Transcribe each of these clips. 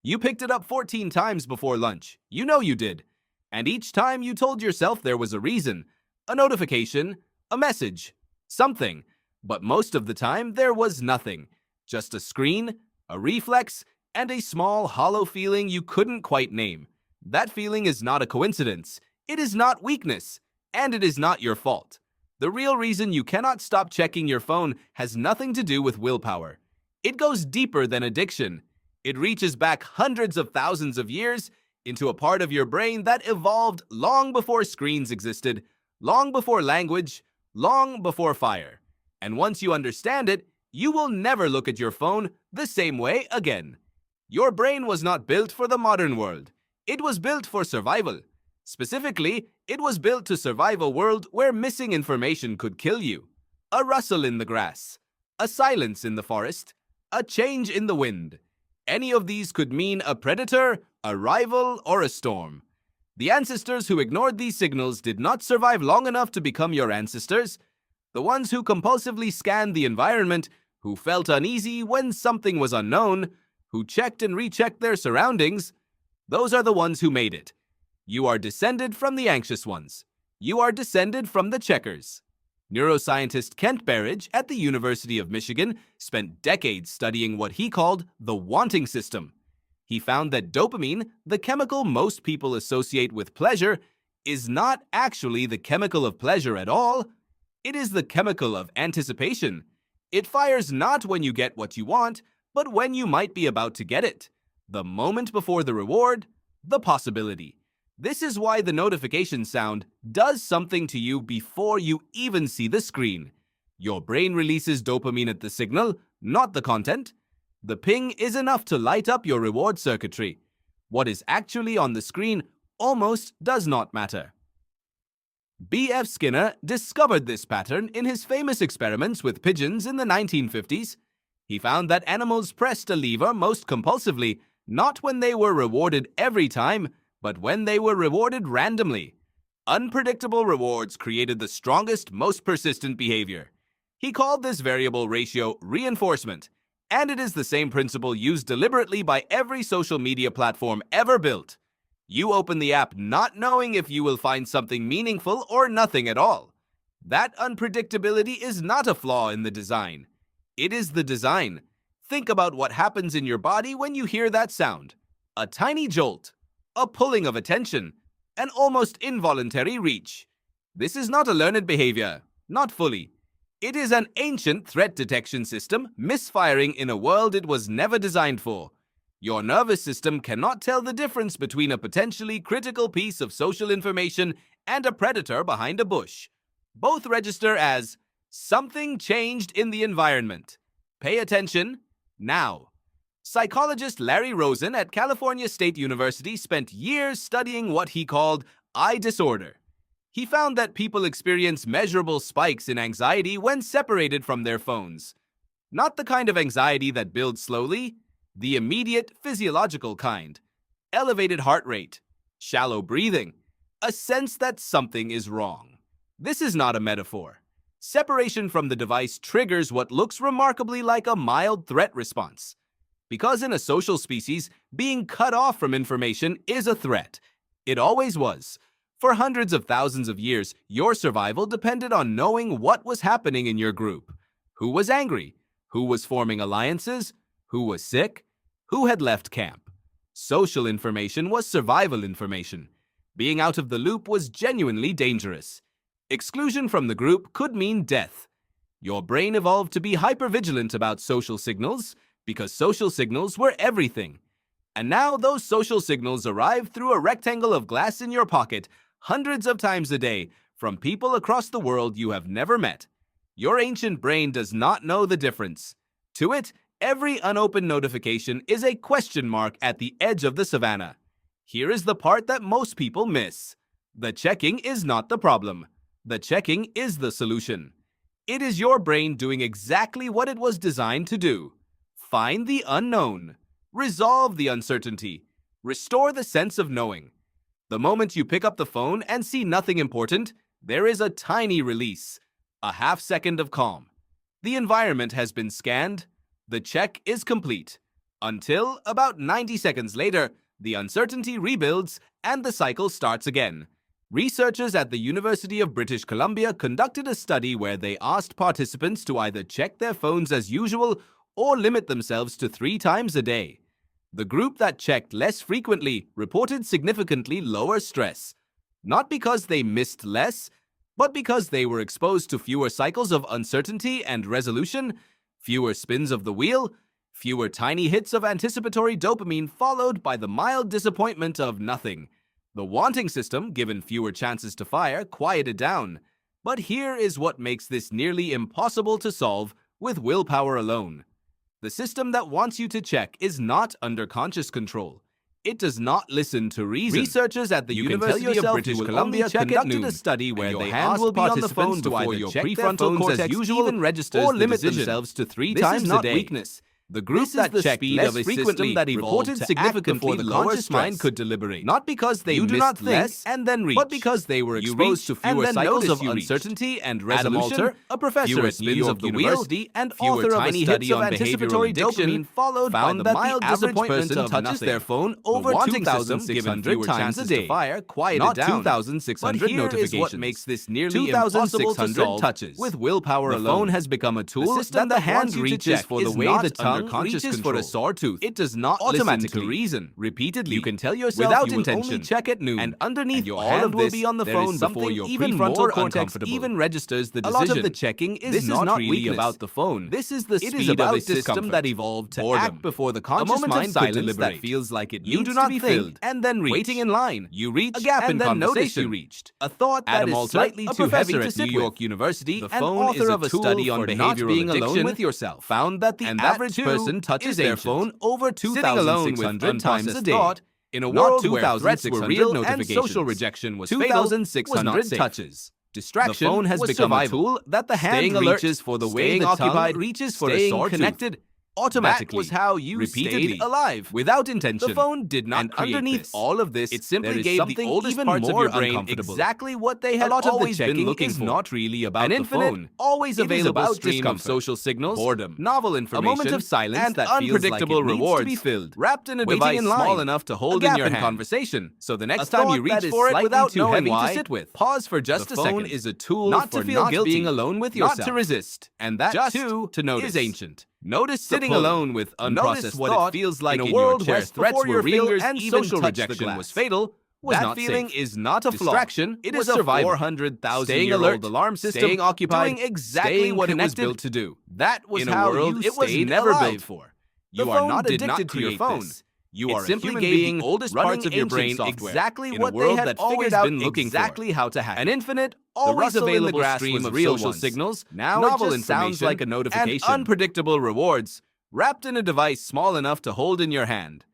You picked it up 14 times before lunch. You know you did. And each time you told yourself there was a reason, a notification, a message, something. But most of the time, there was nothing. Just a screen, a reflex, and a small, hollow feeling you couldn't quite name. That feeling is not a coincidence. It is not weakness. And it is not your fault. The real reason you cannot stop checking your phone has nothing to do with willpower. It goes deeper than addiction. It reaches back hundreds of thousands of years into a part of your brain that evolved long before screens existed, long before language, long before fire. And once you understand it, you will never look at your phone the same way again. Your brain was not built for the modern world. It was built for survival. Specifically, it was built to survive a world where missing information could kill you. A rustle in the grass, a silence in the forest, a change in the wind. Any of these could mean a predator, a rival, or a storm. The ancestors who ignored these signals did not survive long enough to become your ancestors. The ones who compulsively scanned the environment, who felt uneasy when something was unknown, who checked and rechecked their surroundings, those are the ones who made it. You are descended from the anxious ones. You are descended from the checkers. Neuroscientist Kent Berridge at the University of Michigan spent decades studying what he called the wanting system. He found that dopamine, the chemical most people associate with pleasure, is not actually the chemical of pleasure at all. It is the chemical of anticipation. It fires not when you get what you want, but when you might be about to get it. The moment before the reward, the possibility. This is why the notification sound does something to you before you even see the screen. Your brain releases dopamine at the signal, not the content. The ping is enough to light up your reward circuitry. What is actually on the screen almost does not matter. B.F. Skinner discovered this pattern in his famous experiments with pigeons in the 1950s. He found that animals pressed a lever most compulsively, not when they were rewarded every time, but when they were rewarded randomly. Unpredictable rewards created the strongest, most persistent behavior. He called this variable ratio reinforcement, and it is the same principle used deliberately by every social media platform ever built. You open the app not knowing if you will find something meaningful or nothing at all. That unpredictability is not a flaw in the design. It is the design. Think about what happens in your body when you hear that sound. A tiny jolt. A pulling of attention, an almost involuntary reach. This is not a learned behavior, not fully. It is an ancient threat detection system misfiring in a world it was never designed for. Your nervous system cannot tell the difference between a potentially critical piece of social information and a predator behind a bush. Both register as something changed in the environment. Pay attention now. Psychologist Larry Rosen at California State University spent years studying what he called eye disorder. He found that people experience measurable spikes in anxiety when separated from their phones. Not the kind of anxiety that builds slowly, the immediate physiological kind. Elevated heart rate, shallow breathing, a sense that something is wrong. This is not a metaphor. Separation from the device triggers what looks remarkably like a mild threat response. Because in a social species, being cut off from information is a threat. It always was. For hundreds of thousands of years, your survival depended on knowing what was happening in your group. Who was angry? Who was forming alliances? Who was sick? Who had left camp? Social information was survival information. Being out of the loop was genuinely dangerous. Exclusion from the group could mean death. Your brain evolved to be hypervigilant about social signals, because social signals were everything. And now those social signals arrive through a rectangle of glass in your pocket hundreds of times a day from people across the world you have never met. Your ancient brain does not know the difference. To it, every unopened notification is a question mark at the edge of the savannah. Here is the part that most people miss. The checking is not the problem. The checking is the solution. It is your brain doing exactly what it was designed to do. Find the unknown. Resolve the uncertainty. Restore the sense of knowing. The moment you pick up the phone and see nothing important, there is a tiny release, a half-second of calm. The environment has been scanned. The check is complete. Until about 90 seconds later, the uncertainty rebuilds and the cycle starts again. Researchers at the University of British Columbia conducted a study where they asked participants to either check their phones as usual or limit themselves to 3 times a day. The group that checked less frequently reported significantly lower stress, not because they missed less, but because they were exposed to fewer cycles of uncertainty and resolution, fewer spins of the wheel, fewer tiny hits of anticipatory dopamine followed by the mild disappointment of nothing. The wanting system, given fewer chances to fire, quieted down. But here is what makes this nearly impossible to solve with willpower alone. The system that wants you to check is not under conscious control. It does not listen to reason. Researchers at the University of British Columbia conducted a study where they asked participants to either check prefrontal cortex as usual or limit themselves to 3 times a day. Weakness. The group that checked less frequently that reported significantly the conscious mind could deliberate. Not because they missed less and then reach, but because they were exposed to fewer cycles of uncertainty and resolution. A professor at New York University and author of a study on anticipatory dopamine found that the average person touches their phone over 2,600 times a day, not 2,600 notifications. Here is what makes this nearly impossible to solve touches. With willpower alone. The phone has become a tool that the hand reaches for the way the tongue reaches for a sore tooth. It does not automatically to reason. Repeatedly, you can tell yourself without you intention. Only check at noon, and underneath your all of this, will be on the phone before your prefrontal cortex even registers the decision. A lot of the checking is not really about the phone. This is the speed of a system that evolved to act before the conscious mind could deliberate. That feels like it needs to be filled, and then reach. Waiting in line, you reach a gap in conversation. You reached a thought that is slightly too heavy to sit with. New York University, the phone is a study on behavioral addiction with yourself. Found that the average person touches their phone over 2,600 times a day. In a world where threats were real and social rejection was fatal, 2,600 touches. Distraction, the phone has become a tool that the hand reaches for the way the tongue reaches for a sore tooth. Automatically, that was how you repeatedly stayed alive without intention. The phone did not create underneath this. All of this, it simply gave the oldest parts of your brain exactly what they had always been looking for. Not really about the phone. Always available stream of social signals, boredom, novel information, a moment of silence and that unpredictable rewards needs to be filled, wrapped in a device small enough to hold in your hand. Conversation. So the next time you reach for it without knowing why, to sit with, pause for just a second. The phone is a tool not to feel guilty, being alone with yourself, not to resist, and that too to notice is ancient. Notice sitting alone with unprocessed what thought, it feels like in a world where threats were real and social rejection was fatal. That feeling is not a distraction. It is a 400,000-year-old alarm system, staying occupied, doing exactly what it was built to do. That was how it was never built for. You are not addicted to your phone. You are simply giving the oldest parts of your brain exactly what they had figured out exactly how to hack. An infinite, always available stream of social signals, now novel information, sounds like a notification, and unpredictable rewards, wrapped in a device small enough to hold in your hand.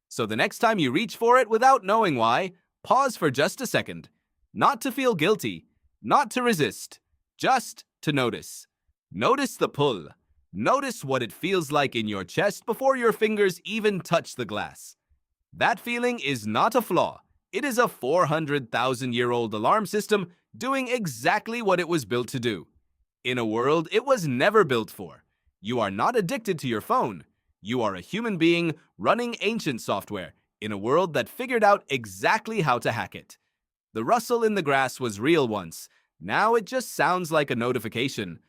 So the next time you reach for it without knowing why, pause for just a second. Not to feel guilty, not to resist, just to notice. Notice the pull. Notice what it feels like in your chest before your fingers even touch the glass. That feeling is not a flaw. It is a 400,000-year-old alarm system doing exactly what it was built to do. In a world it was never built for. You are not addicted to your phone. You are a human being running ancient software in a world that figured out exactly how to hack it. The rustle in the grass was real once. Now it just sounds like a notification.